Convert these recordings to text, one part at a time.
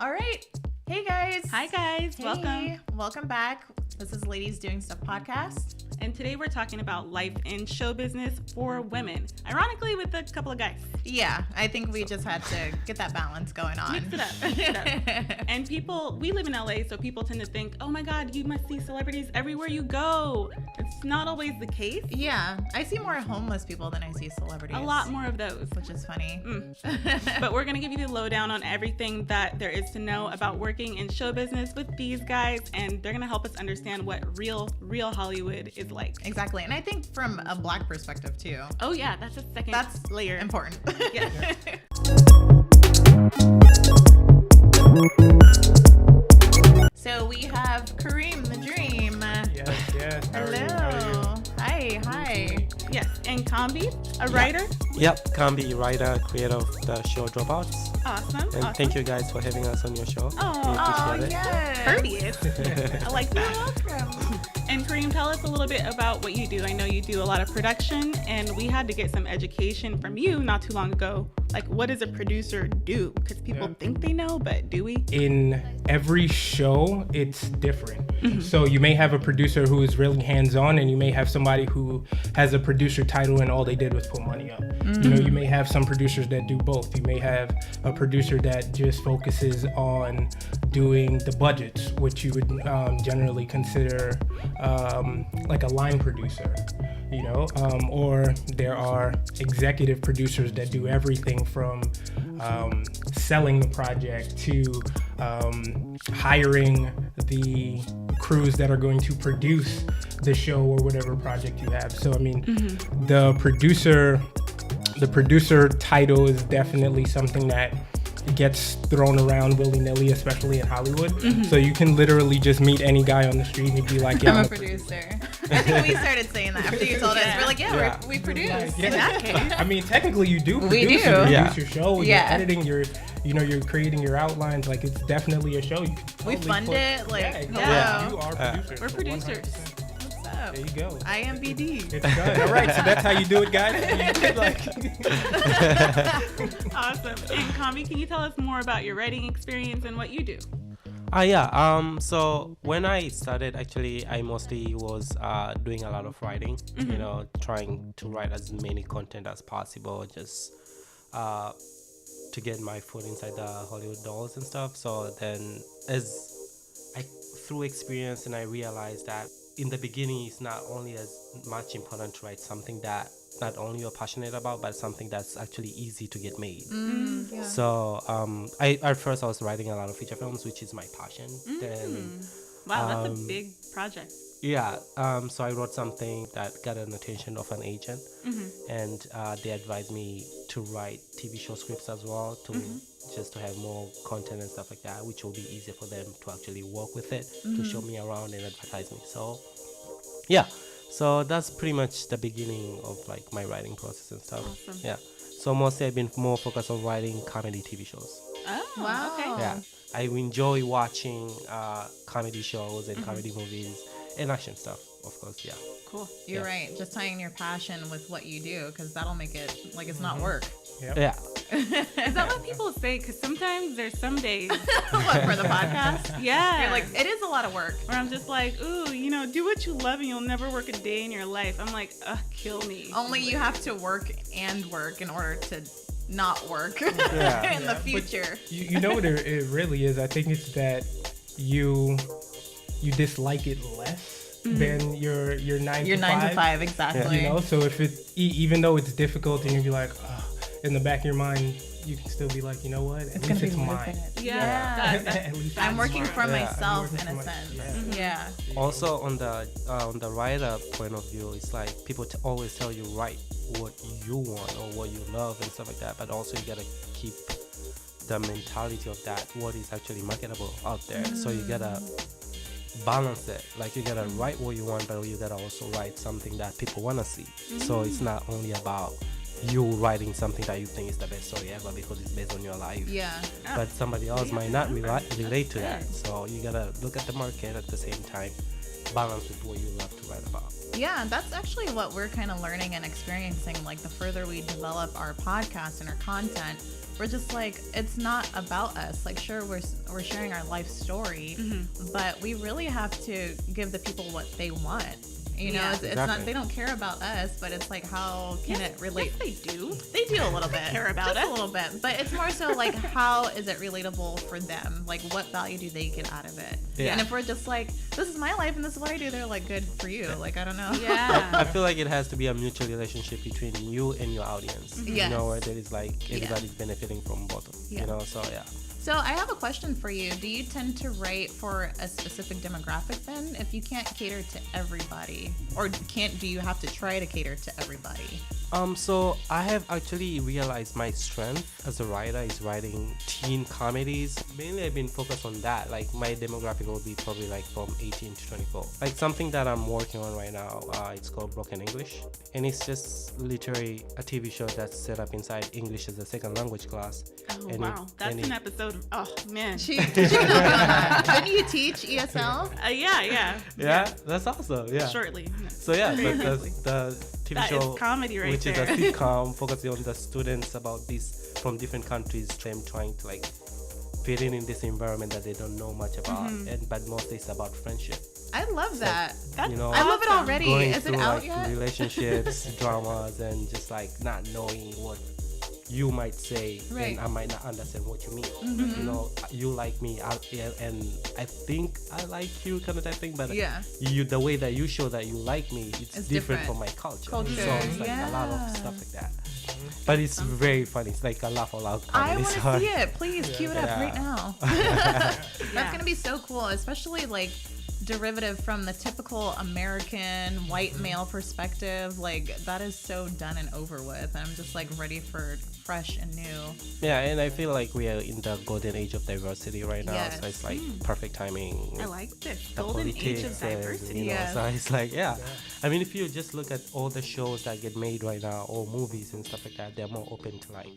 All right. Hey, guys. Hi, guys. Hey. Welcome back. This is Ladies Doing Stuff podcast. And today we're talking about life in show business for women. Ironically, with a couple of guys. Yeah, I think we just had to get that balance going on. Mix it up. And people, we live in LA, so people tend to think, oh my God, you must see celebrities everywhere you go. It's not always the case. Yeah, I see more homeless people than I see celebrities. A lot more of those. Which is funny. But we're going to give you the lowdown on everything that there is to know about working in show business with these guys, and they're going to help us understand what real Hollywood is like. Exactly. And I think from a Black perspective too. Oh yeah, that's a second layer. Important. Yeah. So we have Kareem the Dream. Yes. Hello. Hi. Yes. And Kambi, a writer. Yep, Kambi, writer, creator of the show Dropouts. Awesome. And thank you guys for having us on your show. Oh, we appreciate it. Yes. Courteous. I like that. You're welcome. And Kareem, tell us a little bit about what you do. I know you do a lot of production, and we had to get some education from you not too long ago. Like, what does a producer do? Because people think they know, but do we? In every show, it's different. So you may have a producer who is really hands-on, and you may have somebody who has a producer title and all they did was put money up. You know, you may have some producers that do both. You may have a producer that just focuses on doing the budgets, which you would generally consider like a line producer, you know, or there are executive producers that do everything from selling the project to hiring the crews that are going to produce the show or whatever project you have. So I mean, the producer title is definitely something that gets thrown around willy-nilly, especially in Hollywood. So you can literally just meet any guy on the street and he'd be like, yeah, I'm a producer. I think we started saying that after you told us. We're like, we produce. Like, In that case. I mean, technically you do produce. We do. You produce Yeah. your show, you're editing, you're creating your outlines. Like, it's definitely a show. You can We totally fund it. Like, hello. hello. You are producers. We're producers. 100%. What's up? There you go. IMBD. It's done. All right, so that's how you do it, guys. Awesome. And Kambi, can you tell us more about your writing experience and what you do? So when I started, actually, I mostly was doing a lot of writing, you know, trying to write as many content as possible, just to get my foot inside the Hollywood doors and stuff. So then through experience, and I realized that in the beginning, it's not only as much important to write something that not only you're passionate about, but something that's actually easy to get made. So at first I was writing a lot of feature films, which is my passion. Then Wow, that's a big project. so I wrote something that got an attention of an agent, and they advised me to write TV show scripts as well, just to have more content and stuff like that, which will be easier for them to actually work with it, to show me around and advertise me. So that's pretty much the beginning of like my writing process and stuff. Awesome. Yeah. So mostly I've been more focused on writing comedy TV shows. Oh, Wow. okay. Yeah. I enjoy watching comedy shows and comedy movies and action stuff, of course. Yeah. Cool. You're right. Just tying your passion with what you do, because that'll make it like it's not work. Yeah. Is that what people say? Because sometimes there's some days. What, for the podcast? Yeah. You're like, it is a lot of work. Where I'm just like, ooh, you know, do what you love and you'll never work a day in your life. I'm like, kill me. Only you have to work and work in order to not work in the future. You know what it really is? I think it's that you dislike it less than your 9 to 5. Your 9 to 5, exactly. You know, so if it's even though it's difficult, and you'll be like, in the back of your mind, you can still be like, you know what? At least it's mine. Yeah. At least I'm working for Yeah. myself I'm working in a for sense. Yeah. Also, on the writer point of view, it's like people always tell you write what you want or what you love and stuff like that. But also you gotta keep the mentality of that, what is actually marketable out there. So you gotta balance it. Like you gotta write what you want, but you gotta also write something that people wanna see. So it's not only about you writing something that you think is the best story ever because it's based on your life. Yeah. But somebody else might not relate to that. So you gotta look at the market at the same time balance with what you love to write about. Yeah, that's actually what we're kind of learning and experiencing. Like the further we develop our podcast and our content, we're just like, it's not about us. Like, sure, we're sharing our life story, but we really have to give the people what they want. You know, it's not, they don't care about us, but it's like, how can it relate? Yes, they do. They do a little bit. Care about Just us. a little bit. But it's more so like, how is it relatable for them? Like, what value do they get out of it? Yeah. And if we're just like, this is my life and this is what I do, they're like, good for you. Like, I don't know. Yeah. I feel like it has to be a mutual relationship between you and your audience. Yes. You know, where there is like everybody's benefiting from both. You know, so yeah. So I have a question for you. Do you tend to write for a specific demographic then? If you can't cater to everybody, or do you have to try to cater to everybody? So I have actually realized my strength as a writer is writing teen comedies. Mainly I've been focused on that. Like my demographic will be probably like from 18 to 24. Like something that I'm working on right now, it's called Broken English. And it's just literally a TV show that's set up inside English as a second language class. Oh, And wow. That's an episode. Oh, man. She didn't you teach ESL? Yeah. Yeah, that's awesome. Yeah. Shortly. So yeah, but the TV That show, is comedy right which there. is a sitcom, focusing on the students about this from different countries, them trying to like fit in this environment that they don't know much about, but mostly it's about friendship. I love that. That's You know, I love it awesome. already. Going Is it through out like yet? relationships, dramas, and just like not knowing what you might say, Right. and I might not understand what you mean. You know, you like me, and I think I like you, kind of that thing. But Yeah. the way that you show that you like me, it's It's different different. from my culture. Culture, So it's like a lot yeah. of stuff like that. But it's very funny. It's like a laugh out loud I comedy. want to so- see it. Please cue it up Yeah. right now. Yeah. That's going to be so cool, especially like derivative from the typical American white male perspective. Like that is so done and over with. I'm just like ready for fresh and new. Yeah, and I feel like we are in the golden age of diversity right now. Yes. So it's like perfect timing. I like this. The Golden age politics of and, diversity. you know, Yes. so it's like, yeah. I mean, if you just look at all the shows that get made right now, or movies and stuff like that, they're more open to like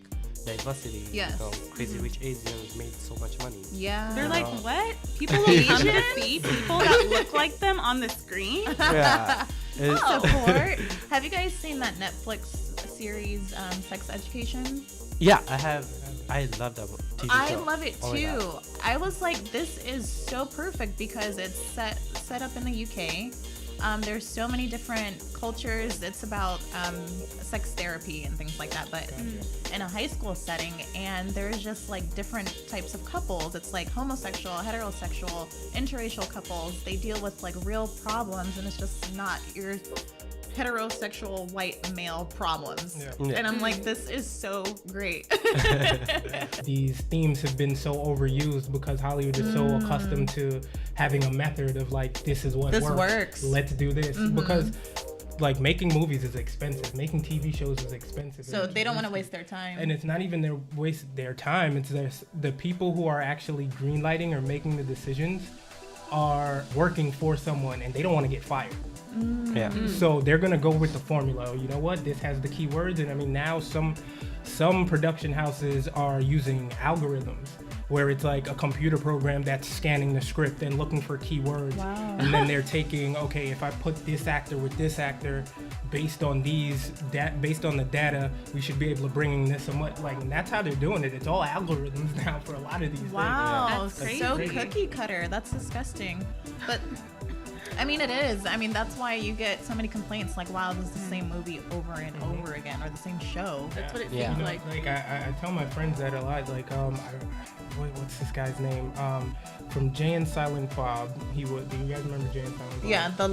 diversity. Yes. You know, Crazy Rich Asians made so much money. Yeah. They're Yeah. like, what? People will come to see people that look like them on the screen? Yeah. It's- support. Have you guys seen that Netflix series, Sex Education? Yeah, I have. I love that TV I show. love it Oh my too. God. I was like, this is so perfect because it's set up in the UK. There's so many different cultures. It's about sex therapy and things like that, but in a high school setting. And there's just like different types of couples. It's like homosexual, heterosexual, interracial couples. They deal with like real problems, and it's just not your heterosexual white male problems. Yeah. And I'm like, this is so great. These themes have been so overused because Hollywood is so accustomed to having a method of like, this is what This works. works. Let's do this. Because like making movies is expensive. Making TV shows is expensive. So they don't want to waste their time. And it's not even their time. It's the people who are actually greenlighting or making the decisions are working for someone, and they don't want to get fired. Yeah. So they're gonna go with the formula. You know what? This has the keywords, and I mean now some production houses are using algorithms where it's like a computer program that's scanning the script and looking for keywords. Wow. And then they're taking, okay, if I put this actor with this actor, based on based on the data, we should be able to bring in this and what. Like, and that's how they're doing it. It's all algorithms now for a lot of these Wow, That's so crazy. cookie cutter. That's disgusting. But I mean, it is. I mean, that's why you get so many complaints like, wow, this is the same movie over and over again, or the same show. That's what it Yeah. seems You know, like. I tell my friends that a lot. Like, what's this guy's name? From Jay and Silent Bob. Do you guys remember Jay and Silent Bob? Yeah, the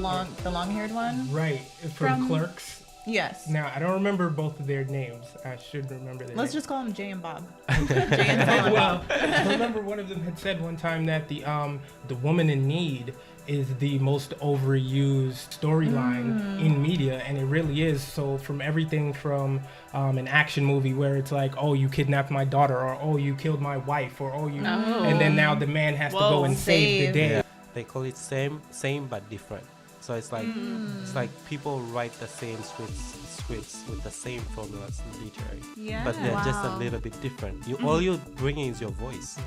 long-haired one. Right, from Clerks. Yes. Now, I don't remember both of their names. I should remember their Let's names. just call them Jay and Bob. Jay and Silent Bob. Well, I remember one of them had said one time that the woman in need is the most overused storyline in media, and it really is. So from everything from an action movie where it's like, oh, you kidnapped my daughter, or oh, you killed my wife, or oh, you, and then now the man has to go and save the day. They call it same but different. So it's like people write the same scripts with the same formulas, literally. Yeah. But they're just a Wow. little bit different. All you're bringing is your voice.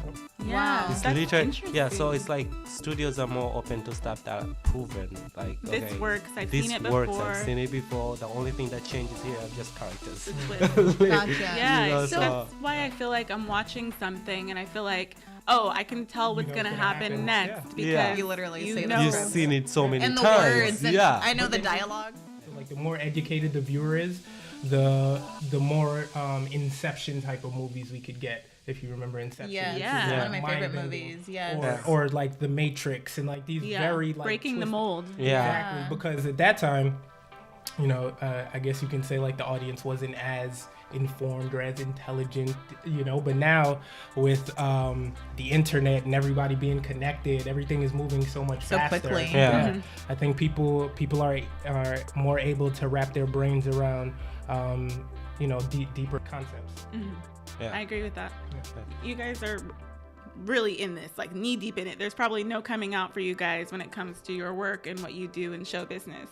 Yeah. Wow. It's That's literally, yeah. So interesting. it's like studios are more open to stuff that are proven. Like, This okay, works. I've this seen it works. before. I've seen it before. The only thing that changes here are just characters. The twist. Gotcha. Yeah, You know, so so- that's why I feel like I'm watching something and I feel like, oh, I can tell what's know gonna what's gonna happen happen, next yeah. because Yeah. You literally you say the know. You've script. seen it so many And the times. words. And Yeah. I know the dialogue. Like the more educated the viewer is, the more Inception type of movies we could get. If you remember Inception, Yes. which Yeah. is, One like, of my favorite mind-bending. movies. Yes. Yeah. Or like The Matrix and like these Yeah, very like breaking the twisted- mold. Yeah. Exactly, because at that time, you know, I guess you can say like the audience wasn't as informed or as intelligent, you know, but now with the internet and everybody being connected, everything is moving so much So faster. quickly. Yeah. I think people are more able to wrap their brains around you know, deeper concepts. Yeah. I agree with that. Yeah. You guys are really in this, like knee deep in it. There's probably no coming out for you guys when it comes to your work and what you do in show business.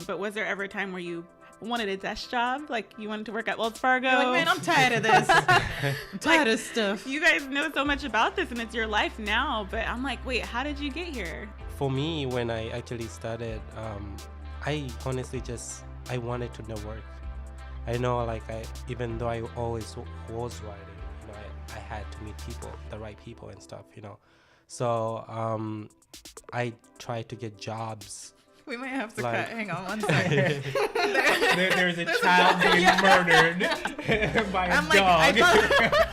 But was there ever a time where you wanted a desk job? Like you wanted to work at Wells Fargo? You're like, man, I'm tired of this. I'm tired of stuff. You guys know so much about this and it's your life now, but I'm like, wait, how did you get here? For me, when I actually started, I honestly I wanted to network. I know, like, even though I always was writing, you know, I had to meet people, the right people and stuff, you know. So I tried to get jobs. We might have to Like- cut. Hang on one second. There's a child being murdered by a I'm like, dog.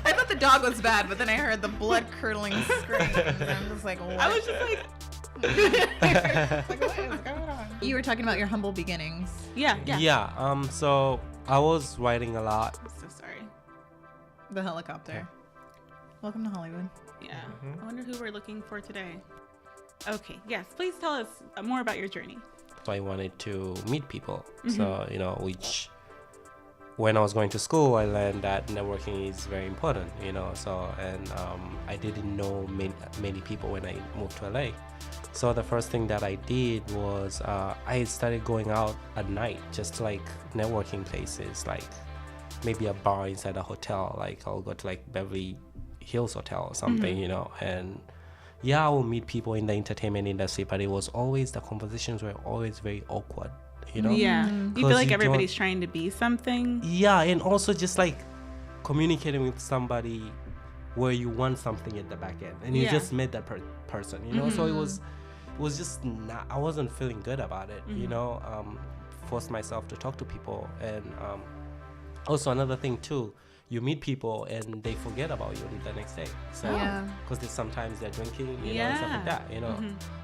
I thought the dog was bad, but then I heard the blood curdling screams. And I'm just like, what? I was just like, Like, what is going on? You were talking about your humble beginnings. yeah. Yeah. So I was writing a lot. I'm so sorry. The helicopter. Welcome to Hollywood. Yeah. I wonder who we're looking for today. Okay. Yes. Please tell us more about your journey. So I wanted to meet people. So, you know, which when I was going to school, I learned that networking is very important, you know. So, and I didn't know many people when I moved to LA. So the first thing that I did was I started going out at night, just to, like, networking places, like maybe a bar inside a hotel. Like I'll go to like Beverly Hills Hotel or something, you know, and yeah, I will meet people in the entertainment industry, but it was always, the conversations were always very awkward, you know? Yeah. You feel 'Cause like you everybody's don't- trying to be something. Yeah, and also just like communicating with somebody where you want something at the back end, and you Yeah. just met that person, you know? So it was just not, I wasn't feeling good about it, you know? Forced myself to talk to people, and also another thing too, you meet people and they forget about you the next day. So, Yeah. because sometimes they're drinking, you know, and stuff like Yeah. that, you know.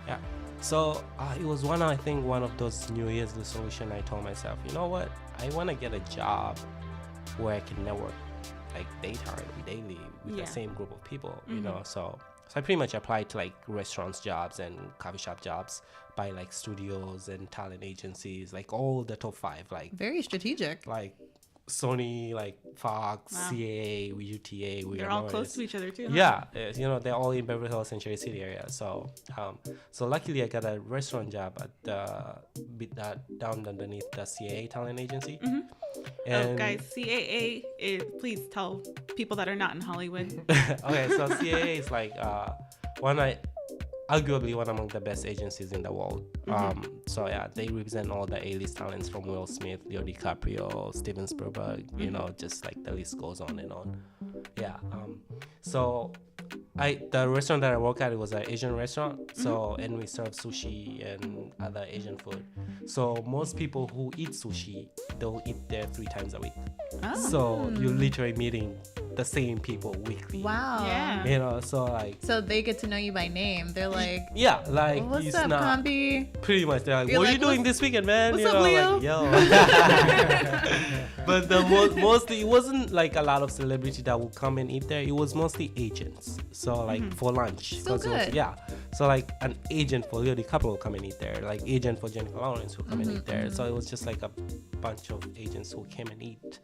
Yeah. So it was I think one of those New Year's resolution. I told myself, you know what? I want to get a job where I can network like daytime, daily with Yeah. the same group of people, you know. So I pretty much applied to like restaurants jobs and coffee shop jobs by like studios and talent agencies, like all the top 5, Very strategic. like Sony, like Fox, Wow. CAA, UTA. They're all close to each other too. Huh? Yeah, you know, they're all in Beverly Hills and Cherry City area. So, so luckily I got a restaurant job at the down underneath the CAA talent agency. Oh, guys, CAA is, please tell people that are not in Hollywood. Okay, so CAA is like arguably one among the best agencies in the world. So yeah, they represent all the A-list talents from Will Smith, Leo DiCaprio, Steven Spielberg, you know, just like the list goes on and on. Yeah. So the restaurant that I work at, it was an Asian restaurant. So, and we serve sushi and other Asian food. So most people who eat sushi, they'll eat there 3 times a week. Oh. So you're literally meeting the same people weekly. Wow. Yeah. You know, so like, So they get to know you by name. They're like, yeah, like what's it's up, not Combi? pretty much. They're like, You're what are like, you doing this weekend, man? what's You up, know, Leo? like, yo. But the mostly it wasn't like a lot of celebrity that would come and eat there. It was mostly agents. So like for lunch. Still 'Cause it was- good. yeah. So like an agent for Leo DiCaprio will come and eat there. Like agent for Jennifer Lawrence will come and eat there. So it was just like a bunch of agents who came and eat.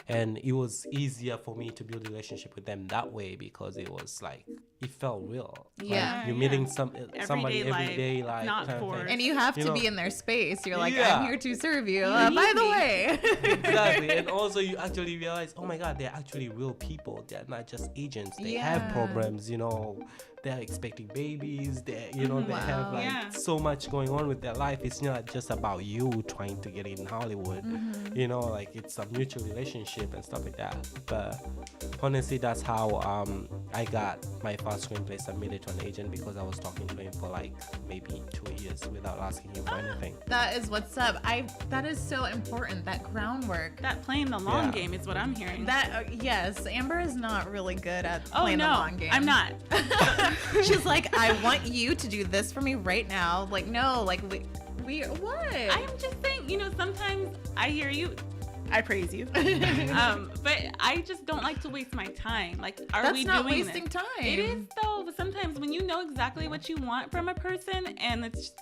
And it was easier for me to build a relationship with them that way because it was like it felt real. Yeah. Like you're meeting somebody Everyday every day, like not kind of forced. thing. And you have You to know- be in their space. You're like, Yeah. I'm here to serve you. You By need the me. way. Exactly. And also you actually realize, oh my god, they're actually real people. They're not just agents. They have Yeah. problems, you know. They're expecting babies. They you know, they have Wow. like Yeah. so much going on with their life. It's not just about you trying to get in Hollywood. You know, like it's a mutual relationship and stuff like that. But honestly, that's how I got my first screenplay submitted to an agent, because I was talking to him for like maybe 2 years without asking him for anything. That is what's up. That is so important. That groundwork. That playing the long Yeah. game is what I'm hearing. That yes, Amber is not really good at oh playing no, the long game. I'm not. She's like, I want you to do this for me right now. Like, no, like we what? I'm just saying, you know, sometimes I hear you. I praise you. But I just don't like to waste my time. Like, are That's we not doing wasting this? time. It is though. But sometimes when you know exactly what you want from a person, and it's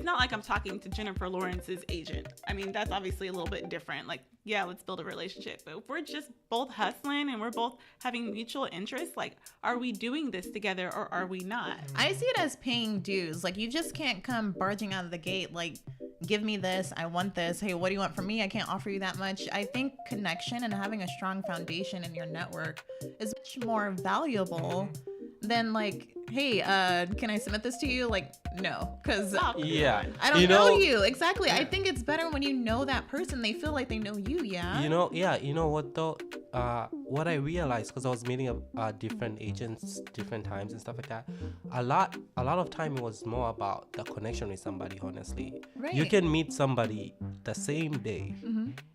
not like I'm talking to Jennifer Lawrence's agent. I mean, that's obviously a little bit different. Like, yeah, let's build a relationship. But if we're just both hustling and we're both having mutual interests, like, are we doing this together or are we not? I see it as paying dues. Like, you just can't come barging out of the gate like, give me this, I want this. Hey, what do you want from me? I can't offer you that much. I think connection and having a strong foundation in your network is much more valuable than like, hey, can I submit this to you? Like, no, because Oh, Yeah. I don't You know know- you. Exactly. I think it's better when you know that person. They feel like they know you, yeah? You know, yeah, you know what though? What I realized, because I was meeting different agents, different times and stuff like that. A lot of time it was more about the connection with somebody. Honestly, you Right. can meet somebody the same day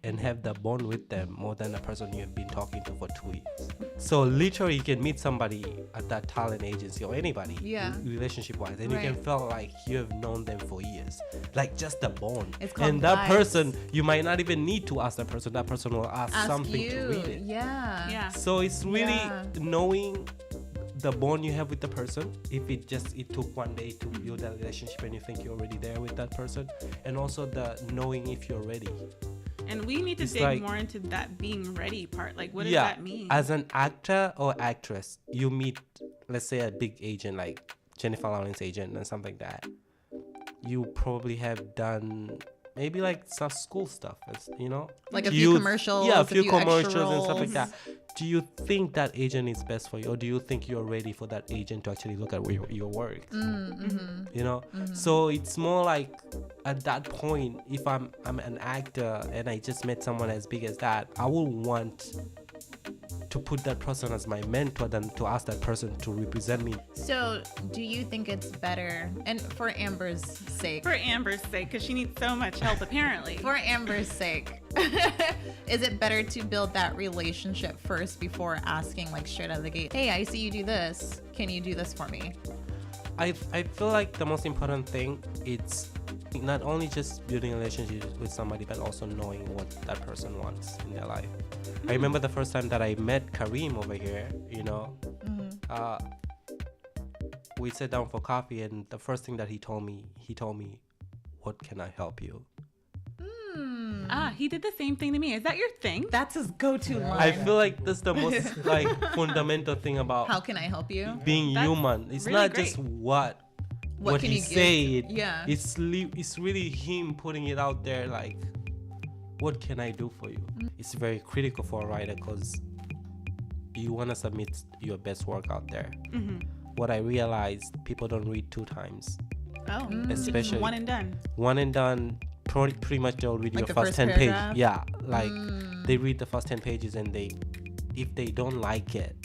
and have the bond with them more than the person you have been talking to for 2 years. So literally, you can meet somebody at that talent agency or anybody, Yeah. relationship-wise, and you Right. can feel like you have known them for years, like just the bond. It's called And that vibes. person, you might not even need to ask that person. That person will ask something you. to read it. Yeah. Yeah. So it's really Yeah. knowing the bond you have with the person. If it took one day to build that relationship and you think you're already there with that person, and also the knowing if you're ready. And we need to It's dig like- more into that being ready part. Like, what does Yeah, that mean? as an actor or actress, you meet, let's say, a big agent like Jennifer Lawrence agent and something like that. You probably have done maybe like some school stuff, you know, Like a Do few you- commercials, yeah, a a few few extra commercials and stuff like roles. that. Do you think that agent is best for you, or do you think you're ready for that agent to actually look at your work? You know, so it's more like at that point, if I'm an actor and I just met someone as big as that, I will want to put that person as my mentor than to ask that person to represent me. So, do you think it's better, and for Amber's sake, For Amber's sake, because she needs so much help, apparently. for Amber's sake, is it better to build that relationship first before asking like straight out of the gate, hey, I see you do this, can you do this for me? I feel like the most important thing, it's not only just building a relationship with somebody, but also knowing what that person wants in their life. I remember the first time that I met Kareem over here, you know, we sat down for coffee, and the first thing that he told me, what can I help you? He did the same thing to me. Is that your thing? That's his go-to line. I feel like that's the most like fundamental thing about How can I help you? being That's human. It's really not just great. what can he you give? said. Yeah. It's really him putting it out there, like, what can I do for you? It's very critical for a writer, because you want to submit your best work out there. What I realized, people don't read 2 times. Oh, Especially- one and done. One and done, pretty much they'll read Like your the first first 10 paragraph? pages. Yeah, like they read the first 10 pages, and if they don't like it,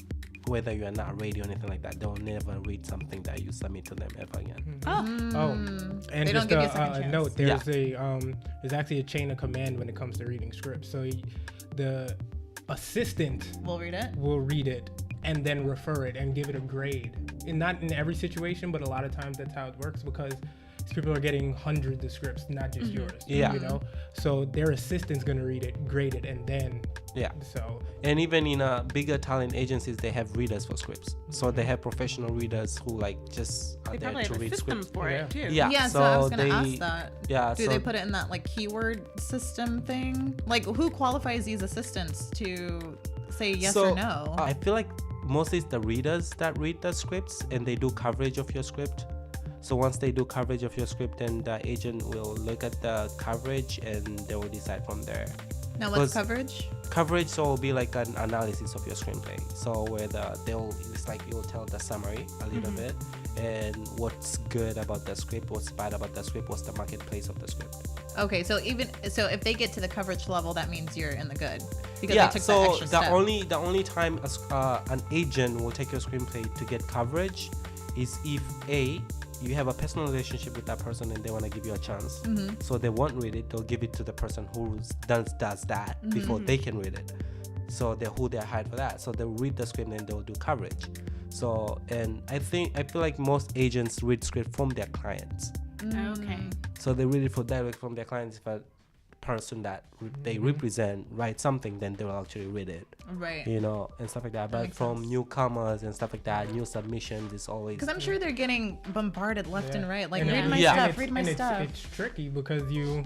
whether you're not ready or anything like that, they'll never read something that you submit to them ever again. Mm. Oh, and They don't just give you a a second chance. note. There's actually a chain of command when it comes to reading scripts. So the assistant We'll read it. will read it and then refer it and give it a grade. And not in every situation, but a lot of times that's how it works, because people are getting hundreds of scripts, not just yours. Yeah. You know, so their assistant's gonna read it, grade it, and then Yeah. so And even in bigger talent agencies, they have readers for scripts. So they have professional readers who like just are They there probably to have a read system scripts. for Yeah. it, too. Yeah. Yeah, so I was gonna they, ask that. Yeah. Do so they put it in that like keyword system thing? Like, who qualifies these assistants to say yes so, or no? I feel like mostly it's the readers that read the scripts and they do coverage of your script. So once they do coverage of your script, then the agent will look at the coverage and they will decide from there. Now, what's coverage? Coverage, so will be like an analysis of your screenplay. So where it's like it will tell the summary a little bit and what's good about the script, what's bad about the script, what's the marketplace of the script. Okay, so if they get to the coverage level, that means you're in the good because Yeah. they took So that extra step. the only time an agent will take your screenplay to get coverage is if you have a personal relationship with that person and they want to give you a chance. So they won't read it, they'll give it to the person who does that before they can read it. So they're hired for that. So they'll read the script and they'll do coverage. So, and I feel like most agents read script from their clients. Okay. So they read it direct from their clients. If a person that they represent write something, then they will actually read it. Right. You know, and stuff like that. But makes from sense. newcomers and stuff like that, new submissions is always. Because I'm sure they're getting bombarded left and right. Like, And read it- my Yeah. stuff, and read my it's, stuff. It's tricky because you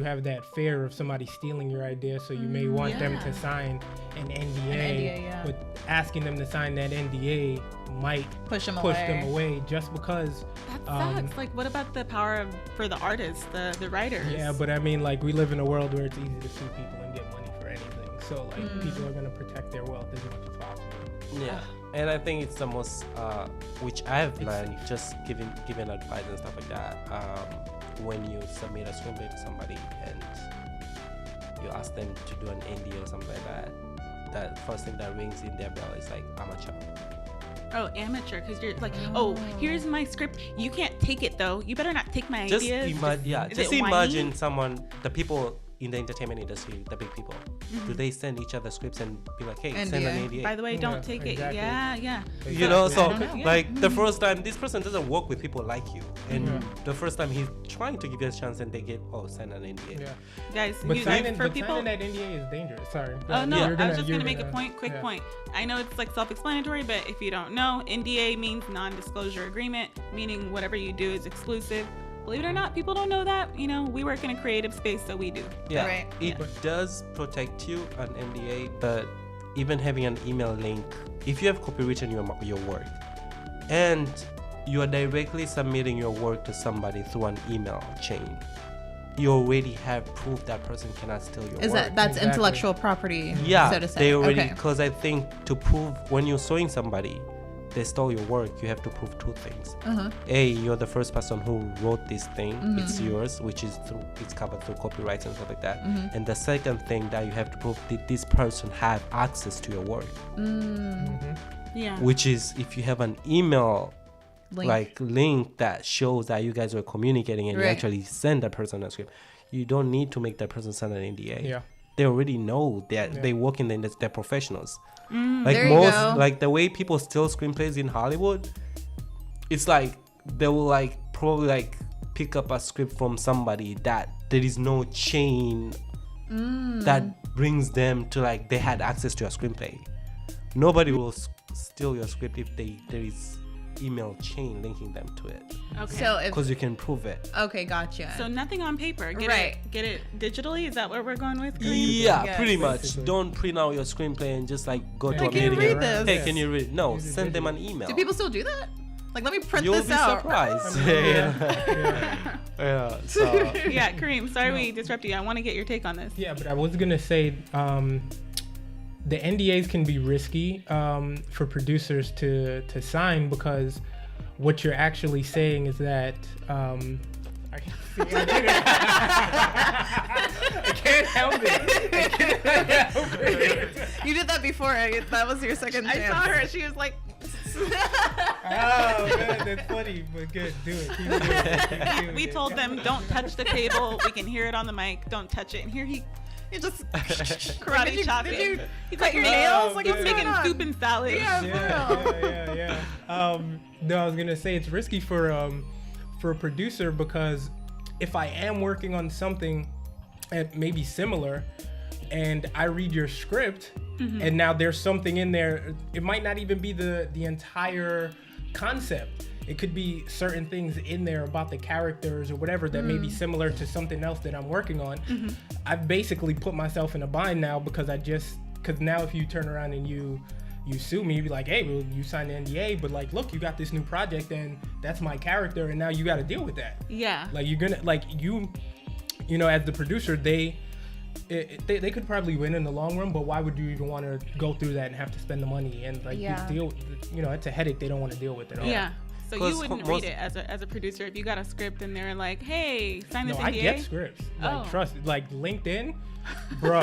have that fear of somebody stealing your idea, so you may want them to sign an NDA, yeah. but asking them to sign that NDA might Push them them away just because. That sucks. Like, what about the power for the artists, the writers? Yeah, but I mean, like, we live in a world where it's easy to sue people and get money for anything. So, like, people are going to protect their wealth as much as possible. Yeah, and I think it's the most, which I have learned just giving advice and stuff like that. When you submit a screenplay to somebody and you ask them to do an NDA or something like that, that first thing that rings in their bell is like amateur. Oh, amateur, because you're like, oh, here's my script. You can't take it though. You better not take my Just ideas. just it whiny? imagine the people in the entertainment industry, the big people, do they send each other scripts and be like, hey, send an NDA? By the way, don't take exactly. it. Yeah. You know, so I don't know. like the first time this person doesn't work with people like you, and the first time he's trying to give you a chance and they get send an NDA. Yeah. Guys, But, signing signing that NDA is dangerous. Sorry. Oh no, You're I was just you're gonna make a quick point. I know it's like self-explanatory, but if you don't know, NDA means non-disclosure agreement, meaning whatever you do is exclusive. Believe it or not, people don't know that. You know, we work in a creative space, so we do. Yeah, Right. it does protect you, an NDA, but even having an email link, if you have copywritten your work and you are directly submitting your work to somebody through an email chain, you already have proof that person cannot steal your Is work. that's Exactly. intellectual property? Yeah, so to say. they already, Okay. because I think to prove when you're suing somebody, they stole your work, you have to prove two things. A, you're the first person who wrote this thing, it's yours, which is it's covered through copyrights and stuff like that. And the second thing that you have to prove that this person have access to your work, Yeah. which is if you have an email link that shows that you guys were communicating and you actually send that person a script, you don't need to make that person sign an NDA. Yeah. They already know that they work in the industry, they're professionals. Like there you go. like the way people steal screenplays in Hollywood, it's like they will like probably like pick up a script from somebody that there is no chain that brings them to like they had access to a screenplay. Nobody will steal your script if there is email chain linking them to it, Okay. So if because you can prove it. okay, gotcha. So nothing on paper. Right. Get it digitally. Is that what we're going with? Kareem? Yeah, Yes. pretty much. Basically. Don't print out your screenplay and just like go to a can you meeting. read and, this? Hey, can you read it? No, Use it send them an email. do people still do that? Like, let me print You'll this be out. surprised. Yeah. Yeah. So Yeah, Kareem. Sorry we disrupted you. I want to get your take on this. Yeah, but I was gonna say the NDAs can be risky for producers to sign because what you're actually saying is that I can't help it. You did that before. That was your second I chance. saw her. She was like, Oh, good. That's funny, but good. Do it. Keep doing it. we told them don't touch the table. We can hear it on the mic. Don't touch it. And here he just karate chopping. He's like, your "Hey, nails? like Like, he's what's making going on?" soup and salad. Yeah. Yeah. No, I was gonna say it's risky for a producer because if I am working on something maybe similar, and I read your script, and now there's something in there, it might not even be the entire concept. It could be certain things in there about the characters or whatever that may be similar to something else that I'm working on. I've basically put myself in a bind now because now if you turn around and you you sue me, be like, hey, well, you signed the NDA, but like, look, you got this new project, and that's my character, and now you got to deal with that. Yeah. Like you're gonna like you know, as the producer, they could probably win in the long run, but why would you even want to go through that and have to spend the money and like you deal? You know, it's a headache they don't want to deal with at all. Yeah. So you wouldn't read it as a producer if you got a script and they're like, "Hey, sign this NDA." I get scripts. Like trust, like LinkedIn, bro.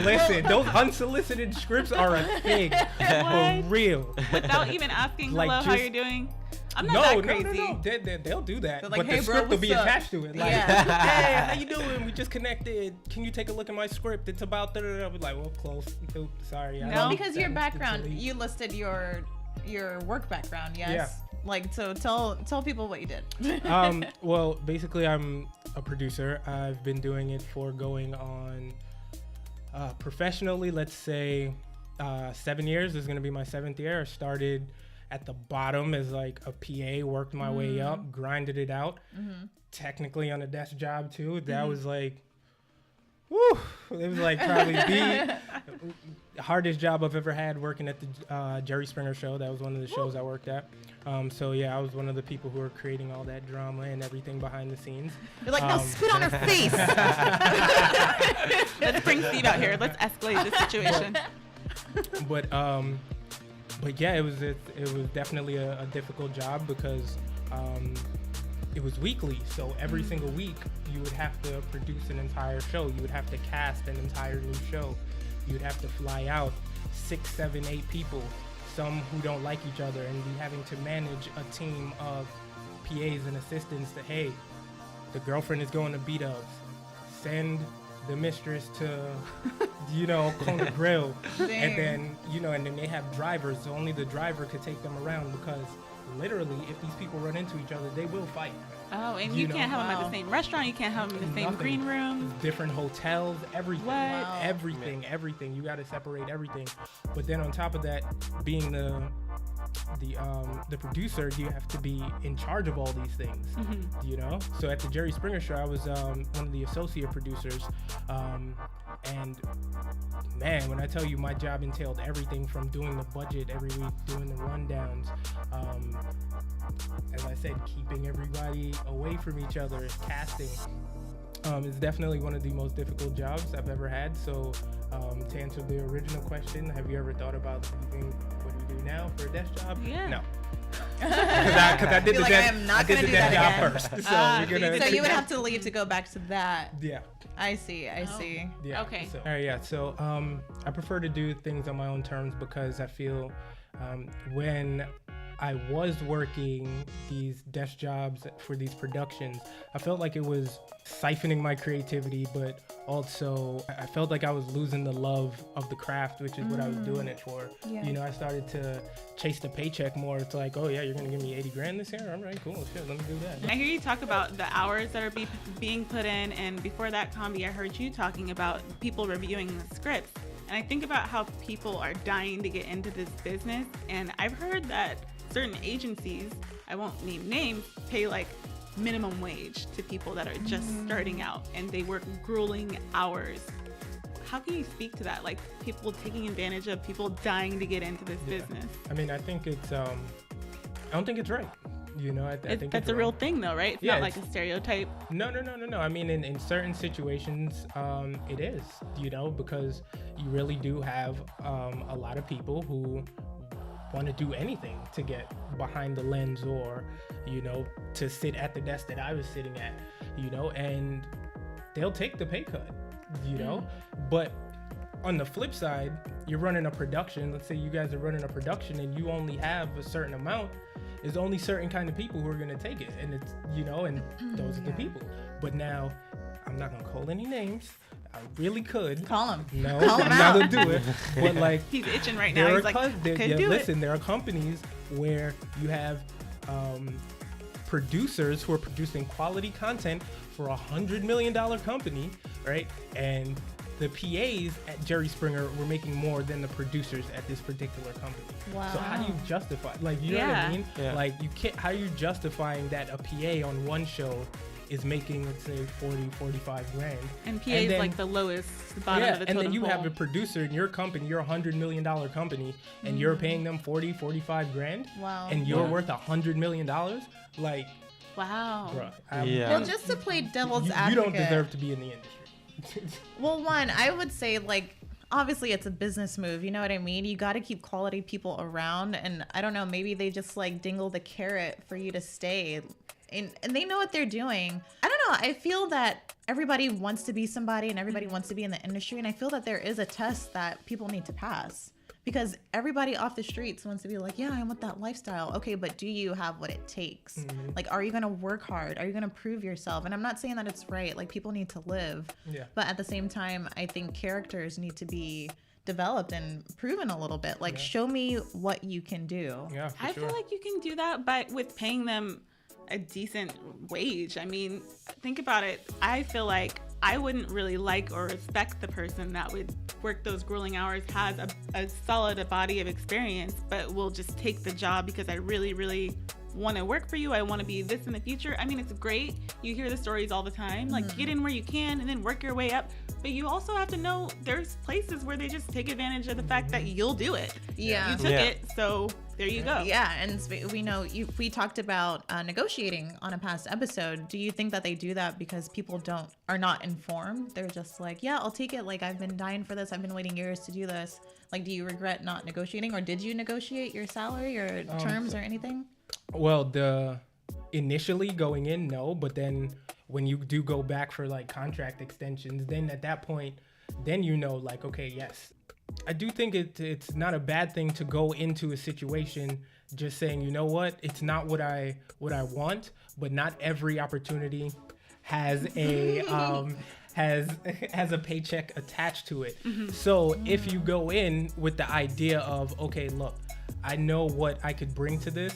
listen, those unsolicited scripts are a thing for real. Without even asking, like, hello, how you're doing? I'm not that crazy. No. They'll do that. Like, but hey, the bro, script will be what's up? attached to it. Like, hey, how you doing? We just connected. Can you take a look at my script? It's about da-da-da. We're like, well, close. Oops, sorry. No, because your background, you listed your work background, yes? Yeah. Like, so tell people what you did. Well, basically, I'm a producer. I've been doing it for going on professionally, let's say 7 years. This is going to be my 7th year. I started at the bottom as like a PA, worked my way up, grinded it out. Technically on a desk job too. That was like, woo! It was like probably the hardest job I've ever had, working at the Jerry Springer show. That was one of the shows I worked at. So yeah, I was one of the people who were creating all that drama and everything behind the snes. You're like, no, spit on her face. Let's bring Steve out here. Let's escalate this situation. But yeah, it was definitely a difficult job because it was weekly. So every single week you would have to produce an entire show. You would have to cast an entire new show. You would have to fly out 6, 7, 8 people, some who don't like each other, and be having to manage a team of PAs and assistants that, hey, the girlfriend is going to B-Dubs. Send the mistress to, Kona Grill. And then, and then they have drivers, so only the driver could take them around because literally if these people run into each other, they will fight. Oh, and you can't have them at the same restaurant. You can't have them in the same green room. Different hotels, everything. What? Wow. Everything. You got to separate everything. But then on top of that, being the producer, you have to be in charge of all these things. So at the Jerry Springer show, I was one of the associate producers, and man, when I tell you, my job entailed everything from doing the budget every week, doing the rundowns, as I said, keeping everybody away from each other, casting. It's definitely one of the most difficult jobs I've ever had. So to answer the original question, have you ever thought about leaving what we do now for a desk job? Yeah. No. Because I did the desk job again. first. So So you would have to leave to go back to that. Yeah. I see. Yeah. Okay. So, all right, yeah. So I prefer to do things on my own terms because I feel when I was working these desk jobs for these productions, I felt like it was siphoning my creativity, but also I felt like I was losing the love of the craft, which is what I was doing it for. Yeah. I started to chase the paycheck more. It's like, oh yeah, you're gonna give me 80 grand this year? All right, cool, shit, let me do that. I hear you talk about the hours that are being put in, and before that, Combi, I heard you talking about people reviewing the scripts. And I think about how people are dying to get into this business, and I've heard that certain agencies, I won't name names, pay like minimum wage to people that are just starting out, and they work grueling hours. How can you speak to that? Like people taking advantage of people dying to get into this business. I mean, I think it's, I don't think it's right. I think that's a real thing though, right? It's not like a stereotype. No. I mean, in certain situations, it is, because you really do have a lot of people who want to do anything to get behind the lens or, to sit at the desk that I was sitting at, and they'll take the pay cut, But on the flip side, you're running a production. Let's say you guys are running a production and you only have a certain amount. There's only certain kind of people who are going to take it. And it's, and those are the people. But now, I'm not going to call any names. I really could. Call him. No, Call him I'm not out. gonna do it. But like, He's itching right now. He's like, listen, there are companies where you have producers who are producing quality content for $100 million company, right? And the PAs at Jerry Springer were making more than the producers at this particular company. Wow. So how do you justify? Like, you know what I mean? Yeah. Like, you can't. How are you justifying that a PA on one show is making, let's say, 40, 45 grand. And PA is like the lowest, the bottom of the totem and then you pole. have a producer in your company, you're $100 million company, and you're paying them 40, 45 grand. Wow. And you're worth $100 million. Like, wow. bruh. Well, just to play devil's you advocate. don't deserve to be in the industry. Well, one, I would say, like, obviously it's a business move. You know what I mean? You got to keep quality people around. And I don't know, maybe they just like dingle the carrot for you to stay. And they know what they're doing. I don't know. I feel that everybody wants to be somebody and everybody wants to be in the industry. And I feel that there is a test that people need to pass. Because everybody off the streets wants to be like, yeah, I want that lifestyle. Okay, but do you have what it takes? Like, are you going to work hard? Are you going to prove yourself? And I'm not saying that it's right. Like, people need to live. Yeah. But at the same time, I think characters need to be developed and proven a little bit. Like, show me what you can do. Yeah, I feel like you can do that, but with paying them a decent wage. I mean, think about it. I feel like I wouldn't really like or respect the person that would work those grueling hours, has a solid body of experience, but will just take the job because I really, really want to work for you. I want to be this in the future. I mean, it's great. You hear the stories all the time. Like, get in where you can and then work your way up. But you also have to know there's places where they just take advantage of the fact that you'll do it. Yeah. You took it, so there you go. Yeah, and we know we talked about negotiating on a past episode. Do you think that they do that because people are not informed? They're just like, yeah, I'll take it. Like, I've been dying for this. I've been waiting years to do this. Like, do you regret not negotiating, or did you negotiate your salary or terms or anything? Well, initially going in, no, but then when you do go back for like contract extensions, then at that point, then you know, like, okay, yes. I do think it's not a bad thing to go into a situation just saying, you know what, it's not what I want, but not every opportunity has a has a paycheck attached to it. So if you go in with the idea of, okay, look, I know what I could bring to this,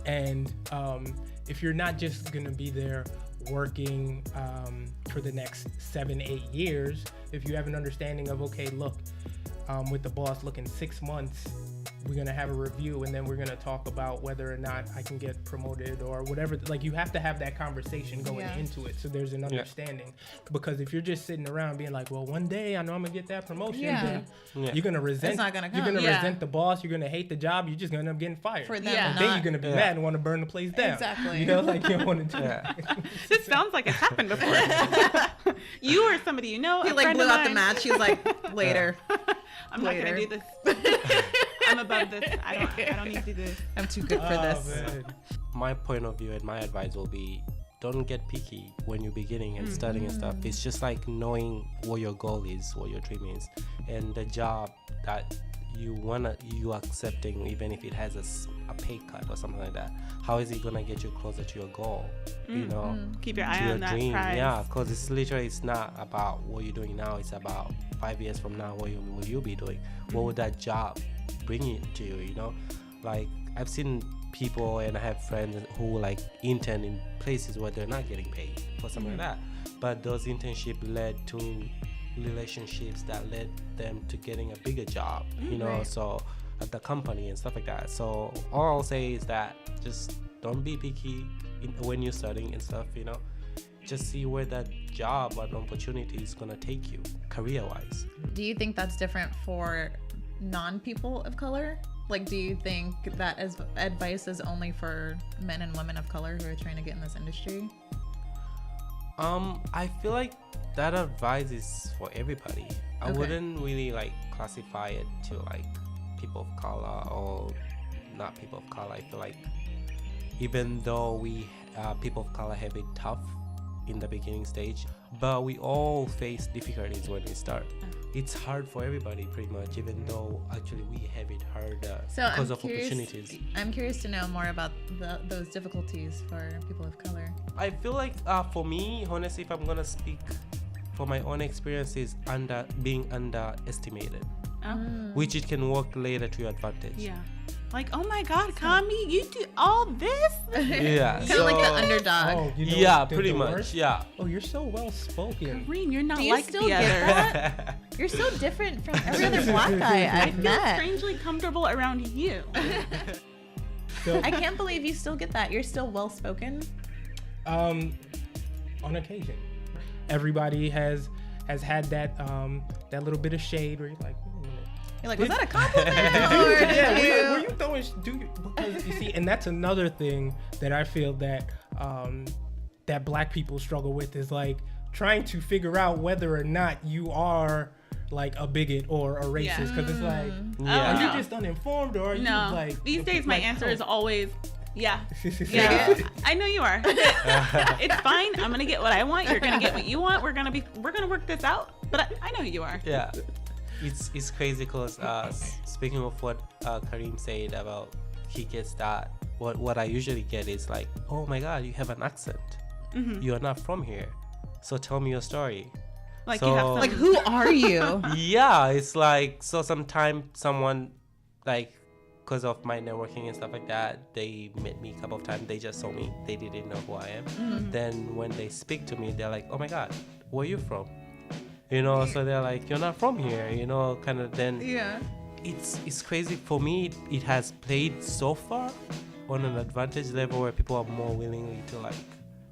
and if you're not just gonna be there working for the next 7-8 years, if you have an understanding of, okay, look, with the boss, look, in 6 months we're gonna have a review, and then we're gonna talk about whether or not I can get promoted or whatever. Like, you have to have that conversation going into it, so there's an understanding. Because if you're just sitting around being like, well, one day I know I'm gonna get that promotion, then you're gonna resent. It's not gonna come. You're gonna resent the boss. You're gonna hate the job. You're just gonna end up getting fired. For them, and then you're gonna be mad and want to burn the place down. Exactly. You know, like, you don't want to do that. This sounds like it's happened before. You or somebody you know. He like blew out the match. He's like, later. I'm not gonna do this. I'm above this. I don't need to do this. I'm too good for this. Man. My point of view and my advice will be, don't get picky when you're beginning and starting and stuff. It's just like knowing what your goal is, what your dream is, and the job that you accepting, even if it has a pay cut or something like that. How is it gonna get you closer to your goal? You know, Keep your eye to your on that dream. prize. Yeah, because it's not about what you're doing now. It's about 5 years from now, what will you be doing? What would that job bring it to you? You know, like, I've seen people and I have friends who like intern in places where they're not getting paid for something like that, but those internships led to relationships that led them to getting a bigger job, you know, so at the company and stuff like that. So all I'll say is that just don't be picky when you're studying and stuff, you know. Just see where that job and opportunity is gonna take you career-wise. Do you think that's different for non-people of color? Like, do you think that as advice is only for men and women of color who are trying to get in this industry? I feel like that advice is for everybody. I Okay. wouldn't really like classify it to like people of color or not people of color. I feel like even though we people of color have it tough in the beginning stage, but we all face difficulties when we start. It's hard for everybody pretty much, even though actually we have it harder because of opportunities. I'm curious to know more about those difficulties for people of color. I feel like for me, honestly, if I'm gonna speak for my own experiences, being underestimated, which it can work later to your advantage. Yeah. Like, oh my God, Kami, you do all this? Yeah. Kind of like the underdog. Oh, you know, Yeah, the pretty much. worst? Yeah. Oh, you're so well spoken. Kareem, you're not Do you like still the get other. that? You're so different from every other black guy I I've feel met. strangely comfortable around you. So, I can't believe you still get that. You're still well spoken. on occasion. Everybody has had that that little bit of shade where you're like, wait a minute. You're like, was that a compliment? Or did you? Were you throwing? Because you see, and that's another thing that I feel that that Black people struggle with is like trying to figure out whether or not you are like a bigot or a racist, because it's like, are you just uninformed, or are you like? These days, my answer is always. Yeah. I know you are. It's fine. I'm gonna get what I want. You're gonna get what you want. We're gonna work this out. But I know who you are. Yeah. It's crazy because speaking of what Kareem said about he gets that, what I usually get is like, oh my God, you have an accent. You are not from here, so tell me your story. Like, so, you have some... Like, who are you? Yeah, it's like, so sometimes someone, like, because of my networking and stuff like that, they met me a couple of times. They just saw me. They didn't know who I am. Then when they speak to me, they're like, oh my God, where are you from? You know, so they're like, you're not from here, you know, kind of. Then it's crazy. For me, it has played so far on an advantage level where people are more willingly to like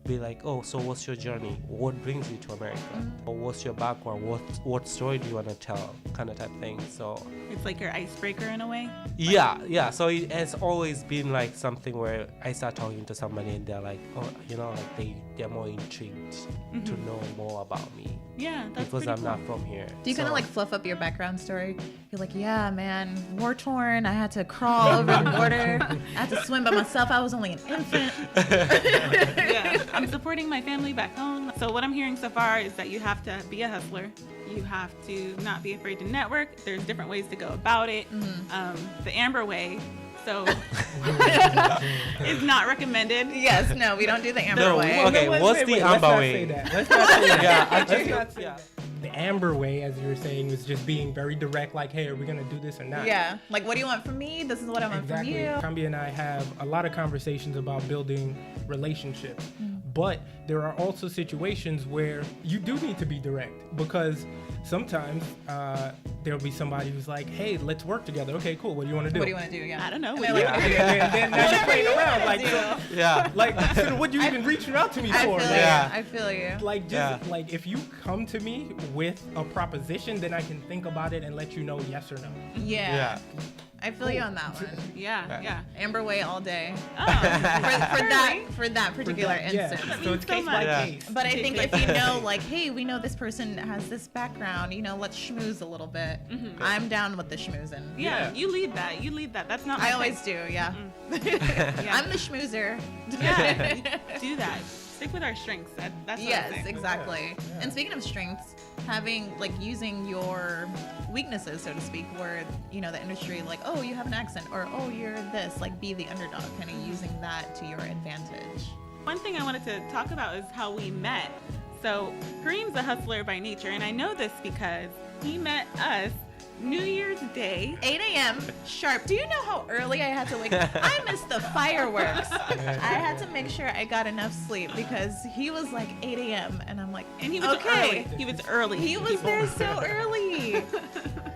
be like, oh, so what's your journey? What brings you to America? Or what's your background? What story do you want to tell? Kind of type thing. So it's like your icebreaker in a way. Yeah. So it has always been like something where I start talking to somebody and they're like, oh, you know, like they're more intrigued to know more about me. Yeah, that's because I'm cool. not from here. Do you kind of like fluff up your background story? You're like, yeah, man, war torn. I had to crawl over the border. I had to swim by myself. I was only an infant. Yeah, I'm supporting my family back home. So what I'm hearing so far is that you have to be a hustler. You have to not be afraid to network. There's different ways to go about it. The Amber way. So is not recommended. Yes, no, we don't do the Amber way. Okay, what's the Aamber way? Let's not say that. Yeah, Let's not say that. The Aamber way, as you were saying, was just being very direct, like, hey, are we gonna do this or not? Yeah, like, what do you want from me? This is what I want from you. Kambi and I have a lot of conversations about building relationships, but there are also situations where you do need to be direct, because sometimes there'll be somebody who's like, hey, let's work together. Okay, cool. What do you want to do? What do you want to do? Yeah. I don't know. And then now you're playing around. Like, so what you even reaching out to me for? I feel you. Like, just like, if you come to me with a proposition, then I can think about it and let you know yes or no. Yeah. I feel you on that one. Yeah. Amber way all day. Oh, for that particular instance. Yeah. So it's case by case. But I think if you know, like, hey, we know this person has this background, you know, let's schmooze a little bit. I'm down with the schmoozing. Yeah, you lead that. That's not my I always do, yeah. I'm the schmoozer. Yeah, do that. Stick with our strengths. That's what yes, I'm saying. exactly. Yeah. And speaking of strengths, having, like, using your weaknesses, so to speak, where, you know, the industry, like, oh, you have an accent, or oh, you're this, like, be the underdog, kind of using that to your advantage. One thing I wanted to talk about is how we met. So Kareem's a hustler by nature, and I know this because he met us New Year's Day, 8 a.m. sharp. Do you know how early I had to wake up? I missed the fireworks. I had to make sure I got enough sleep because he was like 8 a.m. and I'm like, and he was early. He was early. He was there so early.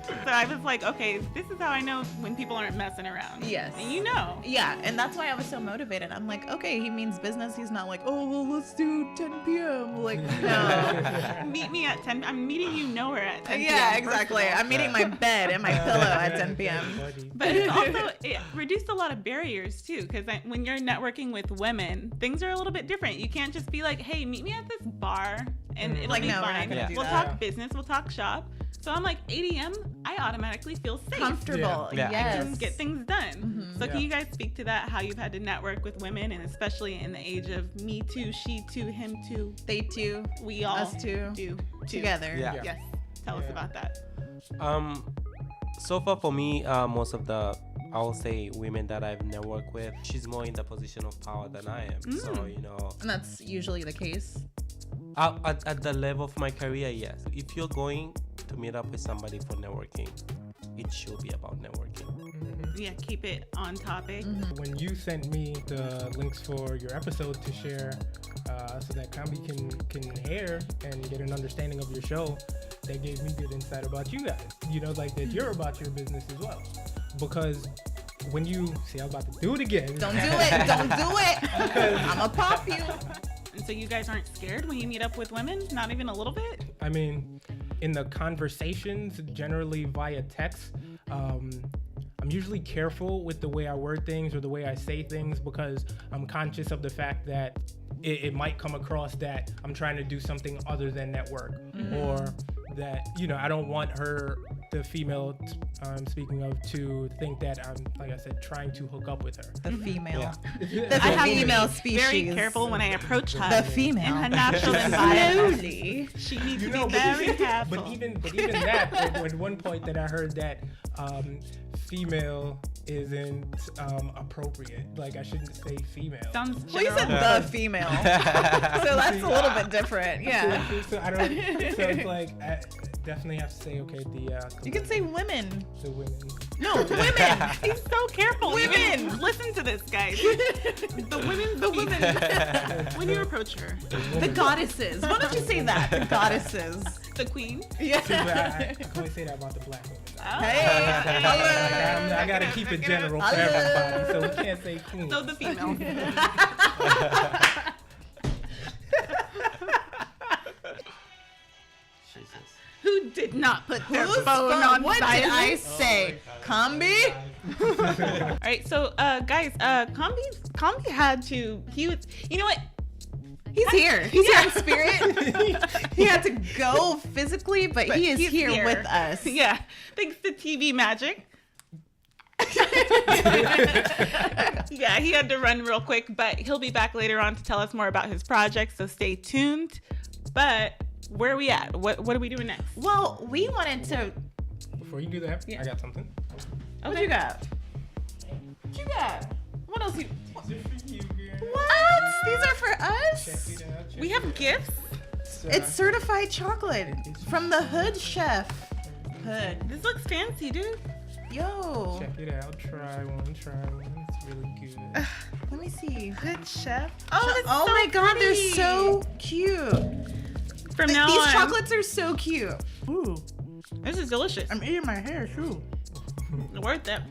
So I was like, okay, this is how I know when people aren't messing around. Yes. And you know. Yeah, and that's why I was so motivated. I'm like, okay, he means business. He's not like, oh, well, let's do 10 p.m. Like, no. Meet me at 10. I'm meeting you nowhere at 10 p.m. Yeah, exactly. I'm meeting my bed and my pillow at 10 p.m. But it's also, it reduced a lot of barriers too, because when you're networking with women, things are a little bit different. You can't just be like, hey, meet me at this bar and it'll be fine. We'll talk business, we'll talk shop. So I'm like, 8 a.m., I automatically feel safe. Comfortable. Yes. I can get things done. So can you guys speak to that, how you've had to network with women, and especially in the age of me too, she too, him too, they too, we all us too, do together. Yeah. Yes. Tell us about that. So far for me, most of the, I will say, women that I've networked with, she's more in the position of power than I am. So, you know. And that's usually the case. At the level of my career, yes. If you're going to meet up with somebody for networking, it should be about networking. Yeah, keep it on topic. When you sent me the links for your episode to share, so that Kambi can hear and get an understanding of your show, that gave me good insight about you guys. You know, like that you're about your business as well. Because when you see, I'm about to do it again. Don't do it. Don't do it. I'm gonna pop you. And So you guys aren't scared when you meet up with women? Not even a little bit? I mean, in the conversations, generally via text, I'm usually careful with the way I word things or the way I say things because I'm conscious of the fact that it might come across that I'm trying to do something other than network, or that, you know, I don't want her, the female I'm speaking of, to think that I'm, like I said, trying to hook up with her. The female. Yeah. The I have to female be species. very careful when I approach her. The female. In her natural environment. Slowly. She needs You to know, be very careful. but even that, at one point that I heard that female isn't appropriate. Like, I shouldn't say female. Sounds Well, you said general. the female. So that's a little bit different. Yeah. So I don't. So it's like I definitely have to say, okay, You can say women. the women. No, women. He's so careful. Women. Even listen to this, guys. The women. When you approach her, The goddesses. Why don't you say that? The goddesses. the queen. Yeah. See, but I can only say that about the black women. Hey. I gotta keep it general for everybody, so we can't say queen. So the female. Jesus. Who did not put their Whose phone phone? on What silent? did I say? Combi? All right, so guys, Combi had to. He was. You know what? He's here. He's here in spirit. He had to go physically, but he is he's here with us. Yeah, thanks to TV magic. Yeah, he had to run real quick, but he'll be back later on to tell us more about his project. So stay tuned. But where are we at? What are we doing next? Well, we wanted to. Before you do that, Yeah. I got something. What you got? What you got? What else you? These are for you, girl. What? These are for Check us? it out. Check We it have out. gifts. It's certified chocolate from the Hood Chef. Hood. This looks fancy, dude. Yo. Check it out. Try one. It's really good. Let me see. Good chef. Oh my god, they're so cute. From now These on, chocolates are so cute. Ooh. this is delicious. I'm eating my hair too. Worth it.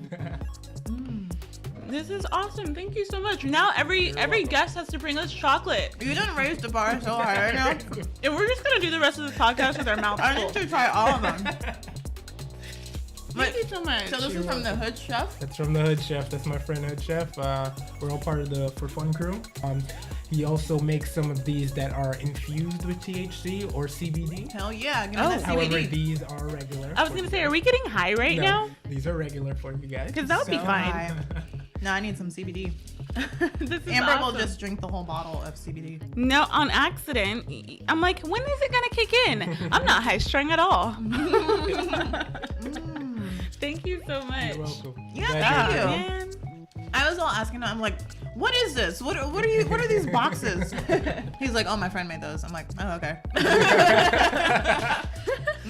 This is awesome. Thank you so much. Now every guest has to bring us chocolate, You done raised the bar so high right now. and we're just gonna do the rest of the podcast with our mouths I full. need to try all of them. Thank you so much. So this is from the Hood Chef. That's from the Hood Chef. That's my friend Hood Chef. We're all part of the For Fun crew. He also makes some of these that are infused with THC or CBD. Hell yeah, give me Oh. that However, CBD. these are regular. I was gonna say, are we getting high right now? These are regular for you guys. Because that would be So fine. high. No, I need some CBD. This is Amber will awesome. just drink the whole bottle of CBD. No, on accident. I'm like, when is it gonna kick in? I'm not high strung at all. Thank you so much. You're welcome. Yeah, Glad thank you're you. here. Man. I was all asking him, I'm like, what is this? What are these boxes? He's like, oh, my friend made those. I'm like, oh, okay.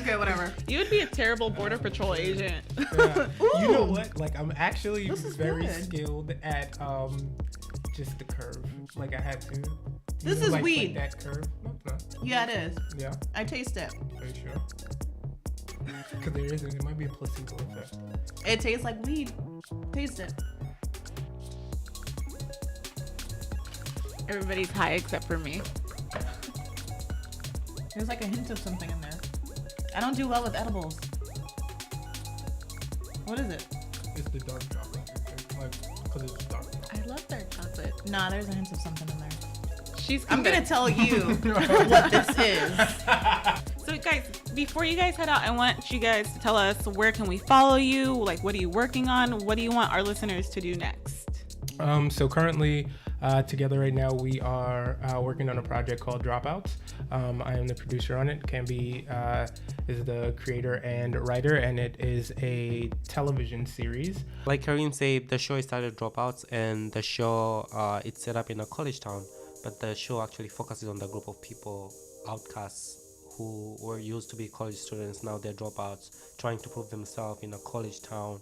Okay, whatever. You would be a terrible border patrol agent. Yeah. You know Ooh. what? Like, I'm actually This is very good. skilled at just the curve. Like, I had to. This You know, is like weed. That curve. No, it's not. Yeah, it is. Yeah. I taste it. Are you sure? Because there isn't. It might be a placebo effect. It tastes like weed. Taste it. Everybody's high except for me. There's like a hint of something in there. I don't do well with edibles. What is it? It's the dark chocolate. Like, because it's dark. I love dark chocolate. Nah, there's a hint of something in there. She's I'm gonna convinced. tell you what this is. So guys, before you guys head out, I want you guys to tell us, where can we follow you? Like, what are you working on? What do you want our listeners to do next? So currently, together right now, we are working on a project called Dropouts. I am the producer on it. Camby is the creator and writer, and it is a television series. Like Kareem said, the show started Dropouts, and the show it's set up in a college town, but the show actually focuses on the group of people, outcasts, who were used to be college students. Now they're dropouts, trying to prove themselves in a college town.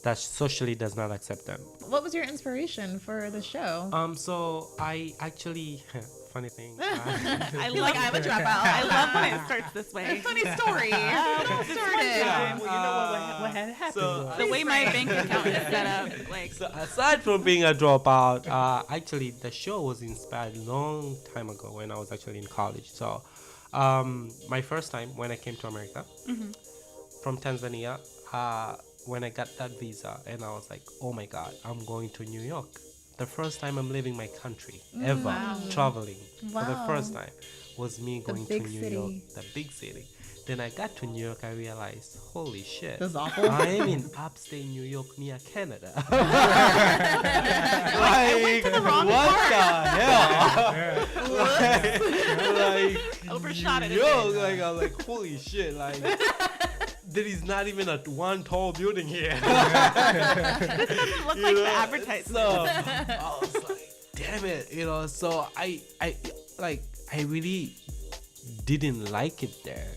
that socially does not accept them. What was your inspiration for the show? So I actually, funny thing. I He's like, I'm a dropout. I love when it starts this way. Funny story. Don't start it. Well, you know what had happened was. The way my bank account is set up, like So aside from being a dropout, actually the show was inspired long time ago when I was actually in college. So my first time when I came to America from Tanzania, when I got that visa and I was like, oh my God, I'm going to New York. The first time I'm leaving my country ever, traveling for the Wow. first time was me going to big New city. York, the big city. Then I got to New York, I realized, holy shit, This is awful. I am in upstate New York near Canada. I went to the wrong what part. the hell? like Overshot it a New bit. York, like I'm like, holy shit, like there is not even a one tall building here. This doesn't look like the advertisement. So I was like, damn it, so I really didn't like it there,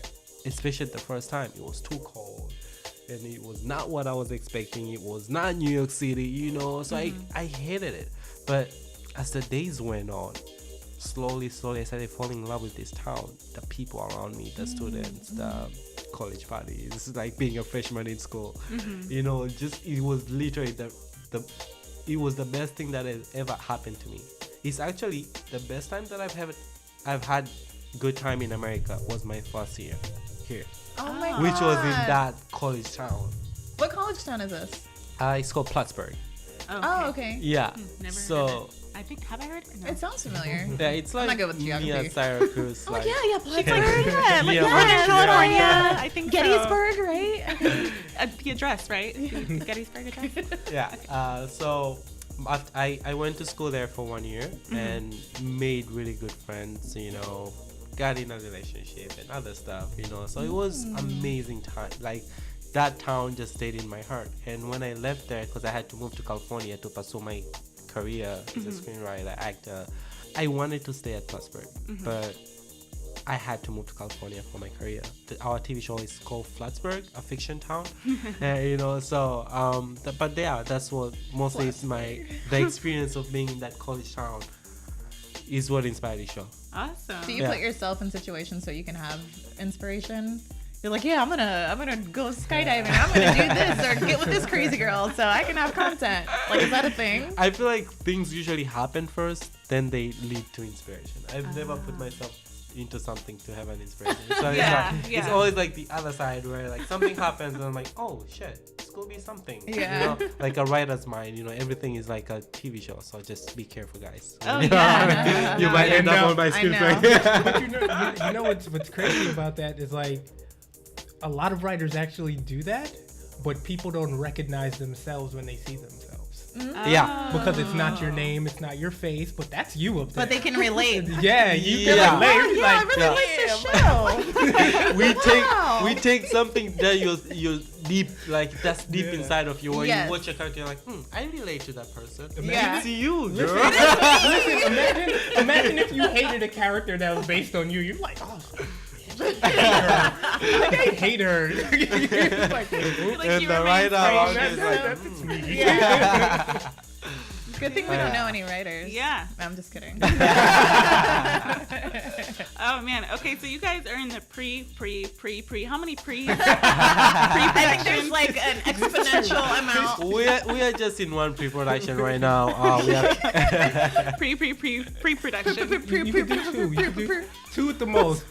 especially the first time. It was too cold and it was not what I was expecting. It was not New York City, so I hated it. But as the days went on, slowly I started falling in love with this town, the people around me, the students, the college parties. It's like being a freshman in school. Just it was literally it was the best thing that has ever happened to me. It's actually the best time that I've had good time in America was my first year here, Oh my God. which was in that college town. What college town is this? It's called Plattsburgh. Oh, okay. Yeah. Never So heard of it. I think, have I heard it? No. It sounds familiar. yeah, it's like not good with near geography. Syracuse. I'm like, like, yeah, Plattsburgh. Yeah, like Yeah, Northern right. California. Yeah. I think Gettysburg, right? So. The address, right? The Gettysburg address. Yeah. So I went to school there for 1 year and made really good friends, got in a relationship and other stuff, So it was amazing time. Like that town just stayed in my heart. And when I left there, because I had to move to California to pursue my career as a screenwriter, actor, I wanted to stay at Plattsburgh, but I had to move to California for my career. Our TV show is called Plattsburgh, a fiction town. But yeah, that's what mostly is the experience of being in that college town is what inspired the show. Awesome. Do you Yeah. put yourself in situations so you can have inspiration? You're like, yeah, I'm gonna go skydiving. I'm gonna do this or get with this crazy girl so I can have content. Like, is that a thing? I feel like things usually happen first, then they lead to inspiration. I've never put myself into something to have an inspiration. So it's always like the other side where like something happens and I'm like, oh shit, this could be something. Yeah. Like a writer's mind, everything is like a TV show. So just be careful, guys. Oh, yeah. You might end up on my I script. know. But you know what's crazy about that is like a lot of writers actually do that, but people don't recognize themselves when they see themselves. Yeah. Because it's not your name, it's not your face, but that's you up there. But they can relate. yeah, you can Yeah. relate. Oh, yeah, I like, really like this show. we take something that you deep, like that's deep Yeah. inside of you, where Yes. you watch a character, you're like, I relate to that person. Yeah. It's you, girl. Listen, imagine if you hated a character that was based on you. You're like, oh, I hate her. You're like, oops. And you the remain writer straight. is like, That's me. Yeah. Good thing we don't know any writers. Yeah. No, I'm just kidding. Oh man. Okay, so you guys are in the pre. How many pre? I think there's like an exponential amount. we are just in one pre-production right now. We are pre-production. You could do two. You could do two at the most.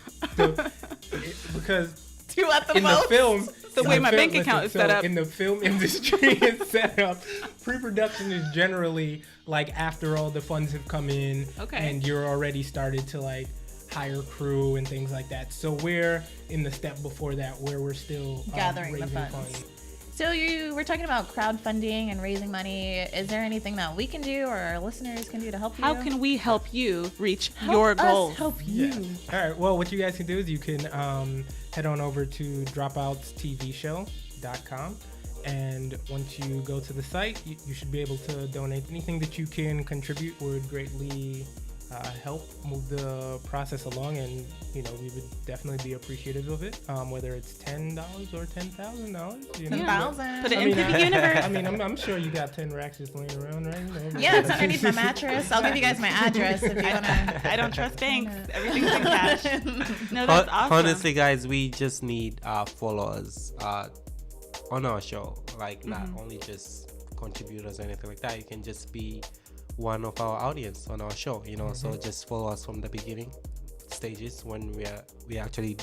Because Two at the in most. the film, The way in my the bank account is set up. In the film industry, it's set up. Pre-production is generally like after all the funds have come in, Okay. and you're already started to like hire crew and things like that. So we're in the step before that, where we're still Gathering the raising funds. So you were talking about crowdfunding and raising money. Is there anything that we can do or our listeners can do to help you? How can we help you reach Help your us goals? help you? All right. Well, what you guys can do is you can head on over to dropoutstvshow.com. And once you go to the site, you should be able to donate anything that you can contribute would greatly help move the process along, and we would definitely be appreciative of it, whether it's $10 or $10,000. $10,000. Put it into the universe. I mean, I'm sure you got 10 racks just laying around, right? Yeah, it's underneath my mattress. I'll give you guys my address if you wanna. I don't trust banks. Everything's in cash. No, that's awesome. Honestly, guys, we just need followers on our show. Like, not only just contributors or anything like that. You can just be one of our audience on our show, so just follow us from the beginning stages when we actually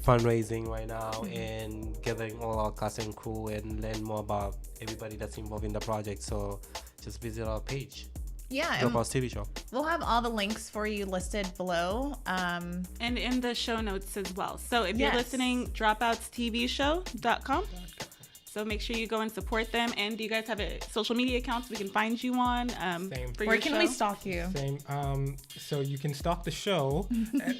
fundraising right now and gathering all our cast and crew and learn more about everybody that's involved in the project. So just visit our page. Yeah, Dropouts TV show. We'll have all the links for you listed below. And in the show notes as well. So if you're listening, dropoutstevshow.com. So make sure you go and support them. And do you guys have a social media accounts we can find you on? Same. Where can we stalk you? Same. So you can stalk the show. No, you.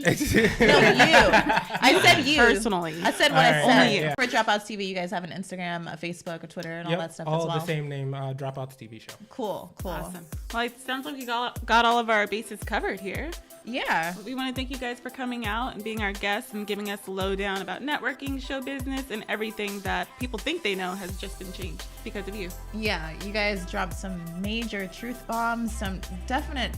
I said you. Personally. I said what All I right, said. yeah. For Dropouts TV, you guys have an Instagram, a Facebook, a Twitter, and all that stuff all as well. the same name, Dropouts TV show. Cool. Awesome. Well, it sounds like we got all of our bases covered here. Yeah. We want to thank you guys for coming out and being our guests and giving us a lowdown about networking, show business, and everything that people think they know has just been changed because of you. Yeah, you guys dropped some major truth bombs, some definite,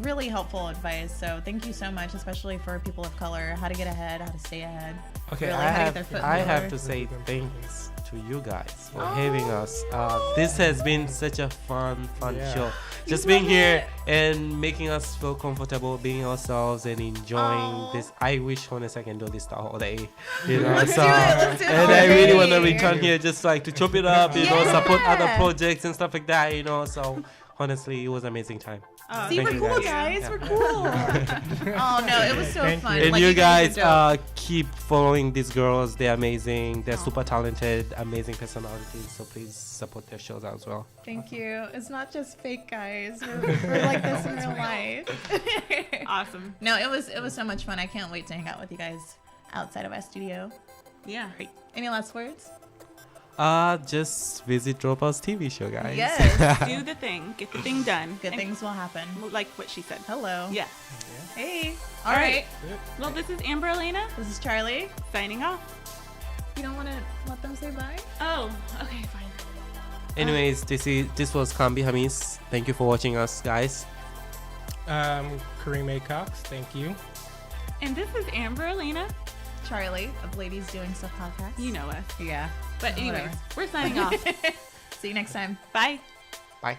really helpful advice. So thank you so much, especially for people of color, how to get ahead, how to stay ahead. Okay, really, I how to get their foot in the have door. to say thanks to you guys for having us. This has been such a fun show. Just being here and making us feel comfortable being ourselves and enjoying this. I wish, honest, I can do this the whole day. Let's do it and I really want to return here just like to chop it up, support other Yeah. projects and stuff like that, So honestly, it was an amazing time. See, Thank we're you, cool, guys. guys. We're cool. Oh, no, it was so Thank fun. you. And Like, you guys are dope. keep following these girls. They're amazing. They're super talented, amazing personalities. So please support their shows as well. Thank you. It's not just fake, guys. We're like this in real life. Awesome. No, it was so much fun. I can't wait to hang out with you guys outside of our studio. Yeah. Any last words? Just visit Dropouts TV show, guys. Yes. Do the thing. Get the thing done. Good And things will happen. like what she said. Hello. Yeah. Hey. All All right. right. Well, this is Amber Elena This is Charlie. signing off. You don't want to let them say bye? Oh, okay, fine. Anyways, this was Kambi Hamis. Thank you for watching us, guys. Kareem A. Cox, thank you. And this is Amber Elena. Charlie of Ladies Doing Stuff podcast. You know us. Yeah. But anyways, Whatever. we're signing off. See you next time. Bye. Bye.